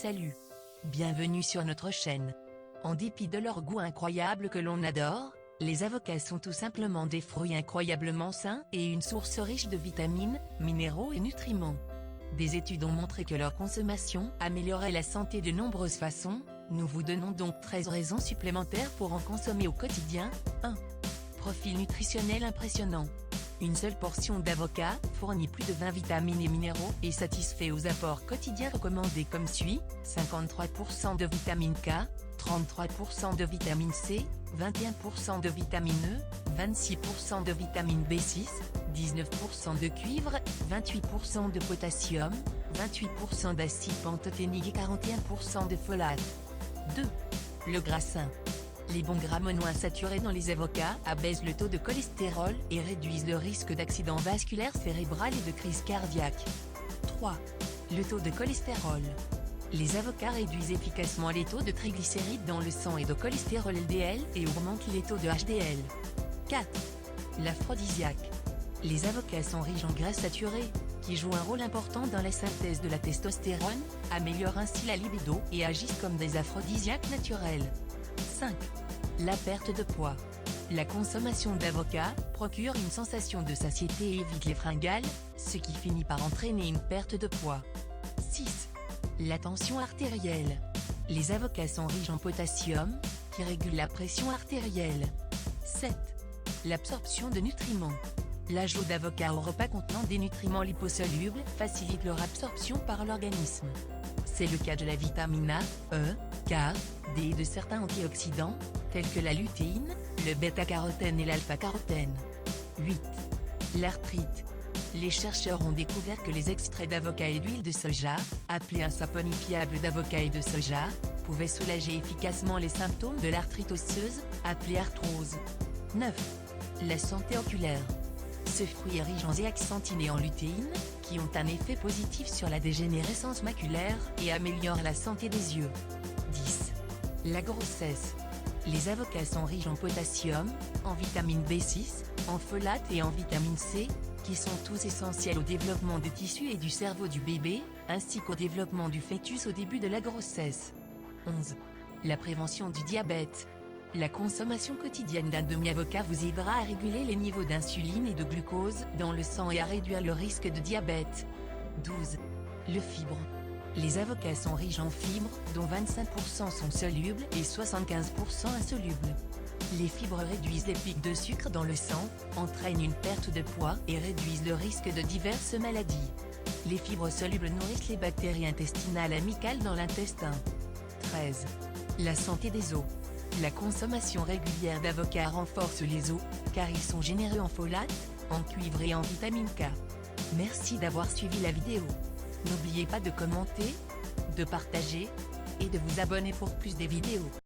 Salut. Bienvenue sur notre chaîne. En dépit de leur goût incroyable que l'on adore, les avocats sont tout simplement des fruits incroyablement sains et une source riche de vitamines, minéraux et nutriments. Des études ont montré que leur consommation améliorait la santé de nombreuses façons. Nous vous donnons donc 13 raisons supplémentaires pour en consommer au quotidien. 1. Profil nutritionnel impressionnant. Une seule portion d'avocat fournit plus de 20 vitamines et minéraux et satisfait aux apports quotidiens recommandés comme suit: 53% de vitamine K, 33% de vitamine C, 21% de vitamine E, 26% de vitamine B6, 19% de cuivre, 28% de potassium, 28% d'acide pantothénique et 41% de folate. 2. Le gras sain. Les bons gras monoinsaturés dans les avocats abaissent le taux de cholestérol et réduisent le risque d'accident vasculaire cérébral et de crise cardiaque. 3. Le taux de cholestérol. Les avocats réduisent efficacement les taux de triglycérides dans le sang et de cholestérol LDL et augmentent les taux de HDL. 4. L'aphrodisiaque. Les avocats sont riches en graisses saturées, qui jouent un rôle important dans la synthèse de la testostérone, améliorent ainsi la libido et agissent comme des aphrodisiaques naturels. 5. La perte de poids. La consommation d'avocat procure une sensation de satiété et évite les fringales, ce qui finit par entraîner une perte de poids. 6. La tension artérielle. Les avocats sont riches en potassium, qui régule la pression artérielle. 7. L'absorption de nutriments. L'ajout d'avocat au repas contenant des nutriments liposolubles facilite leur absorption par l'organisme. C'est le cas de la vitamine A, E, K, D et de certains antioxydants, tels que la lutéine, le bêta-carotène et l'alpha-carotène. 8. L'arthrite. Les chercheurs ont découvert que les extraits d'avocat et d'huile de soja, appelés un saponifiable d'avocat et de soja, pouvaient soulager efficacement les symptômes de l'arthrite osseuse, appelée arthrose. 9. La santé oculaire. Ce fruit est riche en zéaxanthine et en lutéine, qui ont un effet positif sur la dégénérescence maculaire et améliorent la santé des yeux. 10. La grossesse. Les avocats sont riches en potassium, en vitamine B6, en folate et en vitamine C, qui sont tous essentiels au développement des tissus et du cerveau du bébé, ainsi qu'au développement du fœtus au début de la grossesse. 11. La prévention du diabète. La consommation quotidienne d'un demi-avocat vous aidera à réguler les niveaux d'insuline et de glucose dans le sang et à réduire le risque de diabète. 12. Le fibre. Les avocats sont riches en fibres, dont 25% sont solubles et 75% insolubles. Les fibres réduisent les pics de sucre dans le sang, entraînent une perte de poids et réduisent le risque de diverses maladies. Les fibres solubles nourrissent les bactéries intestinales amicales dans l'intestin. 13. La santé des os. La consommation régulière d'avocats renforce les os, car ils sont généreux en folate, en cuivre et en vitamine K. Merci d'avoir suivi la vidéo. N'oubliez pas de commenter, de partager, et de vous abonner pour plus de vidéos.